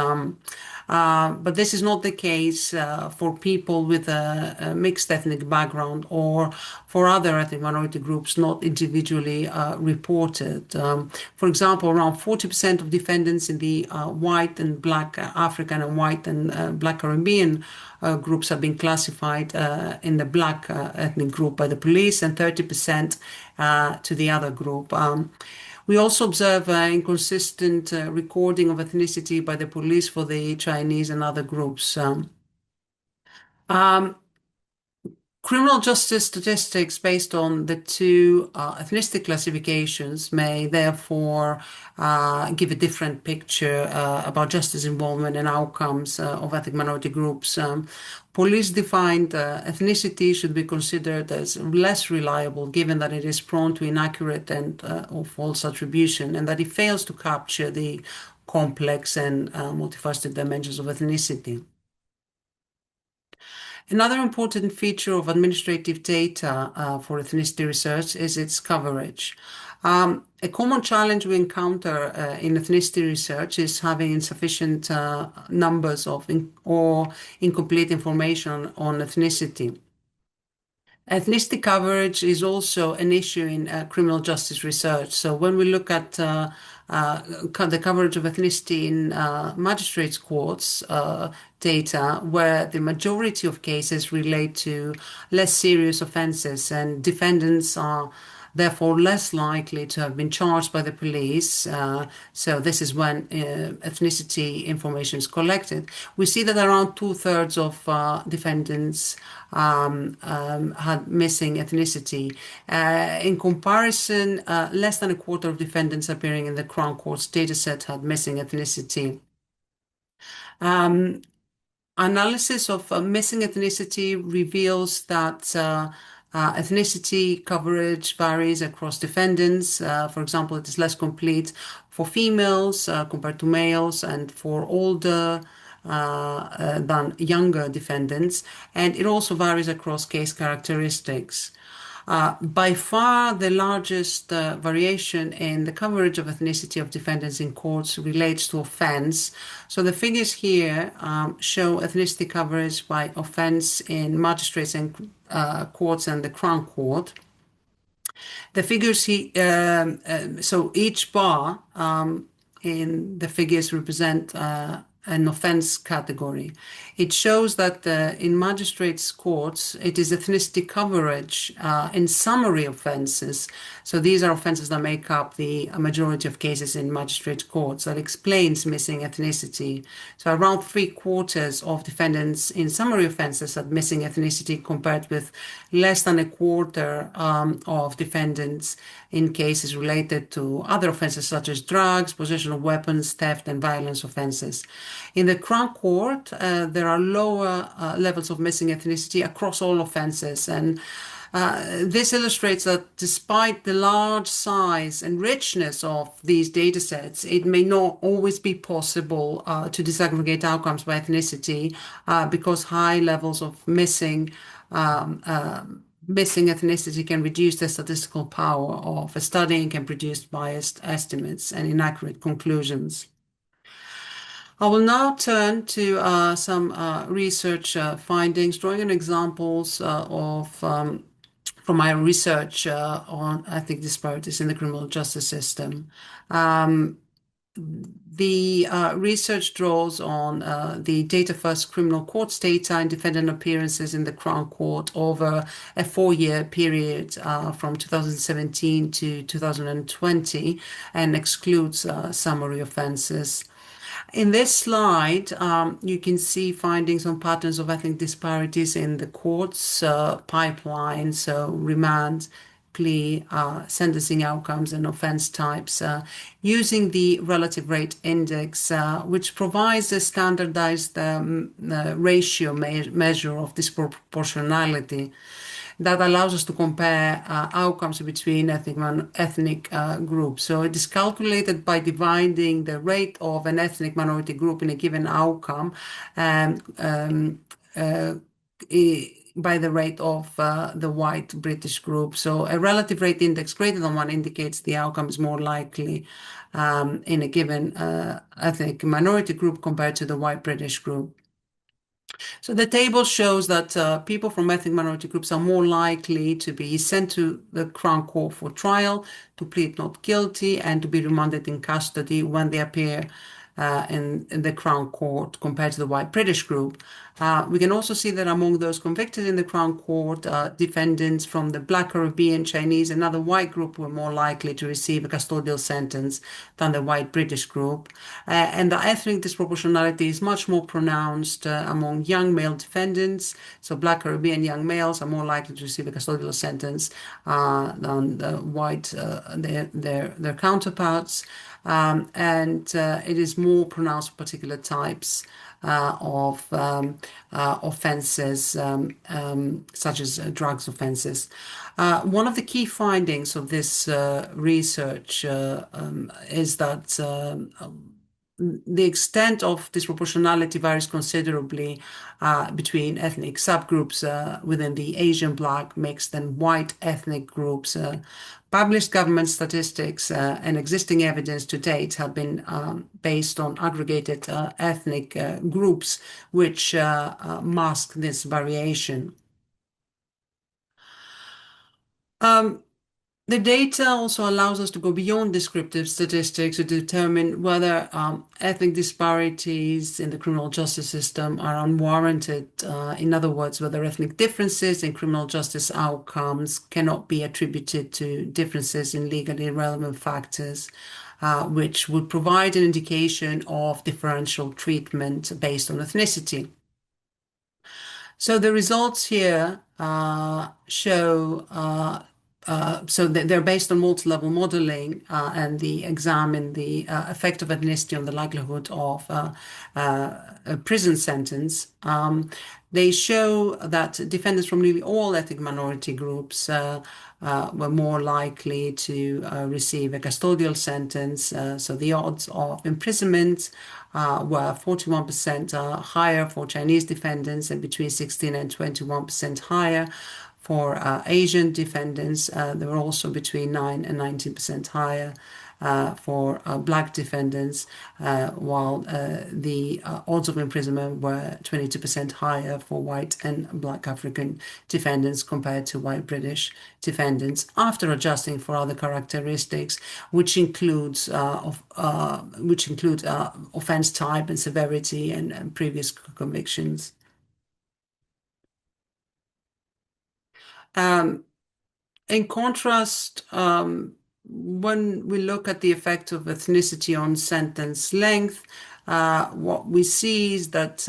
But this is not the case for people with a mixed ethnic background or for other ethnic minority groups not individually reported. For example, around 40% of defendants in the white and Black African and white and Black Caribbean groups have been classified in the Black ethnic group by the police and 30% to the other group. We also observe inconsistent recording of ethnicity by the police for the Chinese and other groups. Criminal justice statistics based on the two ethnicity classifications may therefore give a different picture about justice involvement and outcomes of ethnic minority groups. Police-defined ethnicity should be considered as less reliable given that it is prone to inaccurate and or false attribution and that it fails to capture the complex and multifaceted dimensions of ethnicity. Another important feature of administrative data for ethnicity research is its coverage. A common challenge we encounter in ethnicity research is having insufficient numbers of or incomplete information on ethnicity. Ethnicity coverage is also an issue in criminal justice research. So when we look at the coverage of ethnicity in magistrates' courts data, where the majority of cases relate to less serious offenses and defendants are therefore less likely to have been charged by the police. So this is when ethnicity information is collected. We see that around 2/3 of defendants had missing ethnicity. In comparison, less than a quarter of defendants appearing in the Crown Court's dataset had missing ethnicity. Analysis of missing ethnicity reveals that ethnicity coverage varies across defendants. For example, it is less complete for females compared to males and for older than younger defendants, and it also varies across case characteristics. By far, the largest variation in the coverage of ethnicity of defendants in courts relates to offense. So the figures here show ethnicity coverage by offense in magistrates and courts and the Crown Court. The figures here, so each bar in the figures represent an offense category. It shows that in magistrates' courts, it is ethnicity coverage in summary offenses. So these are offenses that make up the majority of cases in magistrate courts that explains missing ethnicity. So around 3/4 of defendants in summary offenses had missing ethnicity compared with less than a quarter of defendants in cases related to other offenses such as drugs, possession of weapons, theft, and violence offenses. In the Crown Court, there are lower levels of missing ethnicity across all offenses, and this illustrates that despite the large size and richness of these data sets, it may not always be possible to disaggregate outcomes by ethnicity because high levels of missing ethnicity can reduce the statistical power of a study and can produce biased estimates and inaccurate conclusions. I will now turn to some research findings, drawing on examples from my research on ethnic disparities in the criminal justice system. The research draws on the data first criminal courts data and defendant appearances in the Crown Court over a 4-year period from 2017 to 2020 and excludes summary offenses. In this slide, you can see findings on patterns of ethnic disparities in the courts pipeline, so remand, plea, sentencing outcomes, and offense types, using the relative rate index, which provides a standardized ratio measure of disproportionality. that allows us to compare outcomes between ethnic groups. So it is calculated by dividing the rate of an ethnic minority group in a given outcome by the rate of the white British group. So a relative rate index greater than 1 indicates the outcome is more likely in a given ethnic minority group compared to the white British group. So the table shows that people from ethnic minority groups are more likely to be sent to the Crown Court for trial, to plead not guilty, and to be remanded in custody when they appear in the Crown Court compared to the white British group. We can also see that among those convicted in the Crown Court, defendants from the Black Caribbean, Chinese, and other white group were more likely to receive a custodial sentence than the white British group. And the ethnic disproportionality is much more pronounced among young male defendants. So Black Caribbean young males are more likely to receive a custodial sentence than the white, their counterparts. And it is more pronounced for particular types of offenses, such as drugs offenses. One of the key findings of this research is that the extent of disproportionality varies considerably between ethnic subgroups within the Asian, Black, mixed, and white ethnic groups. Published government statistics and existing evidence to date have been based on aggregated ethnic groups, which mask this variation. The data also allows us to go beyond descriptive statistics to determine whether ethnic disparities in the criminal justice system are unwarranted. In other words, whether ethnic differences in criminal justice outcomes cannot be attributed to differences in legally relevant factors, which would provide an indication of differential treatment based on ethnicity. So the results here show so they're based on multi-level modeling and they examine the effect of ethnicity on the likelihood of a prison sentence. They show that defendants from nearly all ethnic minority groups were more likely to receive a custodial sentence. So the odds of imprisonment were 41% higher for Chinese defendants and between 16 and 21% higher for Asian defendants. They were also between 9 and 19% higher for Black defendants, while the odds of imprisonment were 22% higher for white and Black African defendants compared to white British defendants, after adjusting for other characteristics, which include offense type and severity and previous convictions. In contrast, when we look at the effect of ethnicity on sentence length, what we see is that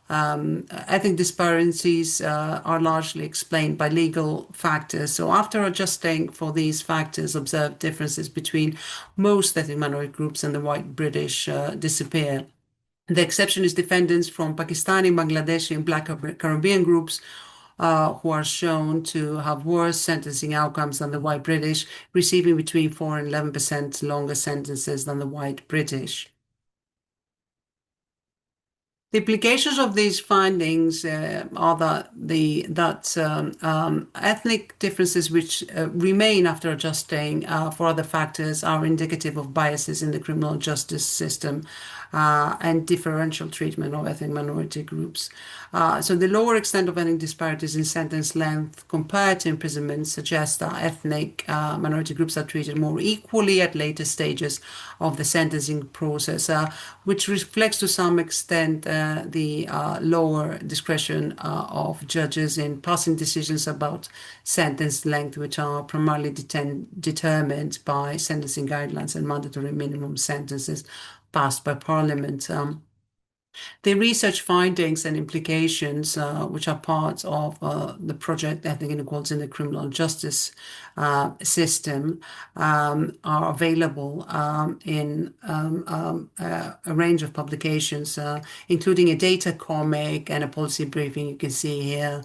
ethnic disparities are largely explained by legal factors. So after adjusting for these factors, observed differences between most ethnic minority groups and the white British disappear. The exception is defendants from Pakistani, Bangladeshi, and Black Caribbean groups who are shown to have worse sentencing outcomes than the white British, receiving between 4 and 11% longer sentences than the white British. The implications of these findings are that ethnic differences which remain after adjusting for other factors are indicative of biases in the criminal justice system and differential treatment of ethnic minority groups. So the lower extent of ethnic disparities in sentence length compared to imprisonment suggests that ethnic minority groups are treated more equally at later stages of the sentencing process, which reflects to some extent the lower discretion of judges in passing decisions about sentence length, which are primarily determined by sentencing guidelines and mandatory minimum sentences passed by Parliament. The research findings and implications, which are part of the project Ethnic Inequalities in the Criminal Justice System, are available in a range of publications, including a data comic and a policy briefing you can see here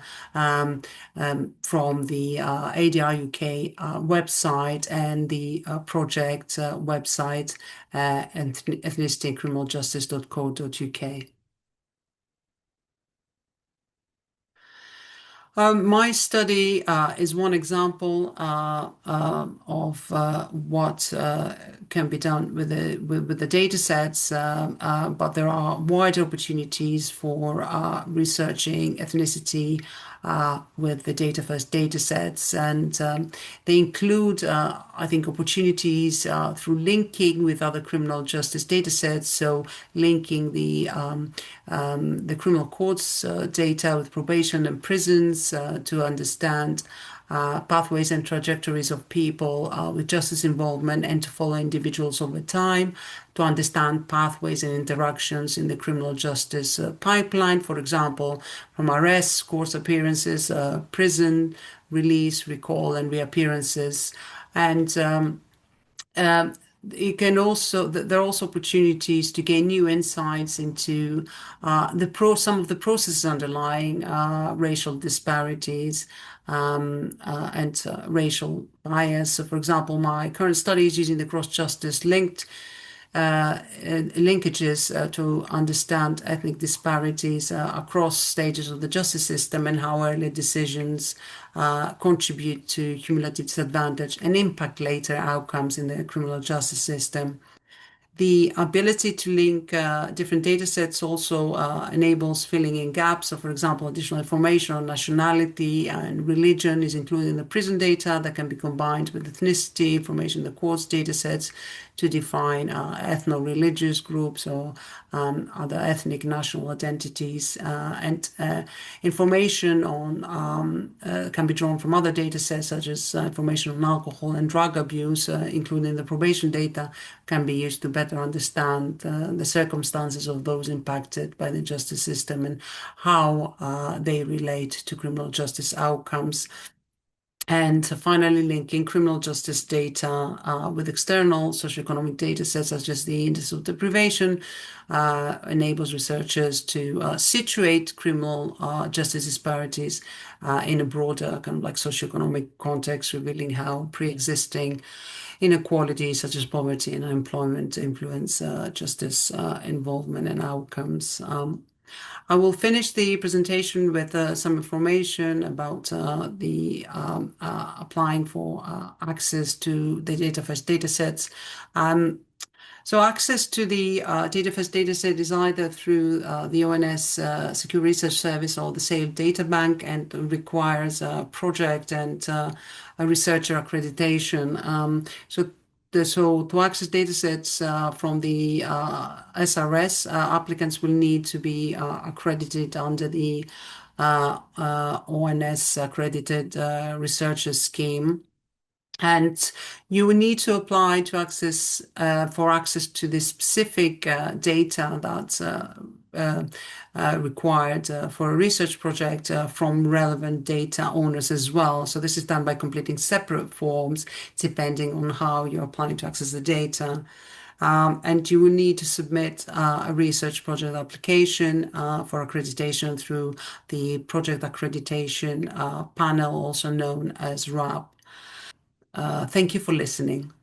from the ADR UK website and the project website, ethnicityandcriminaljustice.co.uk. My study is one example of what can be done with the data sets, but there are wide opportunities for researching ethnicity with the data first data sets, and they include, I think, opportunities through linking with other criminal justice data sets, so linking the criminal courts data with probation and prisons to understand pathways and trajectories of people with justice involvement and to follow individuals over time, to understand pathways and interactions in the criminal justice pipeline, for example, from arrests, court appearances, prison, release, recall, and reappearances. And you can also there are also opportunities to gain new insights into some of the processes underlying racial disparities and racial bias. So, for example, my current study is using the cross-justice linkages to understand ethnic disparities across stages of the justice system and how early decisions contribute to cumulative disadvantage and impact later outcomes in the criminal justice system. The ability to link different data sets also enables filling in gaps. So, for example, additional information on nationality and religion is included in the prison data that can be combined with ethnicity information in the courts data sets to define ethno-religious groups or other ethnic national identities. And information on can be drawn from other data sets, such as information on alcohol and drug abuse, including the probation data, can be used to better understand the circumstances of those impacted by the justice system and how they relate to criminal justice outcomes. And finally, linking criminal justice data with external socioeconomic data sets, such as the index of deprivation, enables researchers to situate criminal justice disparities in a broader kind of like socioeconomic context, revealing how pre-existing inequalities such as poverty and unemployment influence justice involvement and outcomes. I will finish the presentation with some information about the applying for access to the DataFirst datasets. So access to the DataFirst dataset is either through the ONS Secure Research Service or the SAIL Data Bank, and requires a project and a researcher accreditation. So to access datasets from the SRS, applicants will need to be accredited under the ONS accredited researcher scheme. And you will need to apply to access for access to the specific data that's required for a research project from relevant data owners as well. So this is done by completing separate forms depending on how you're applying to access the data. And you will need to submit a research project application for accreditation through the Project Accreditation Panel, also known as RAP. Thank you for listening.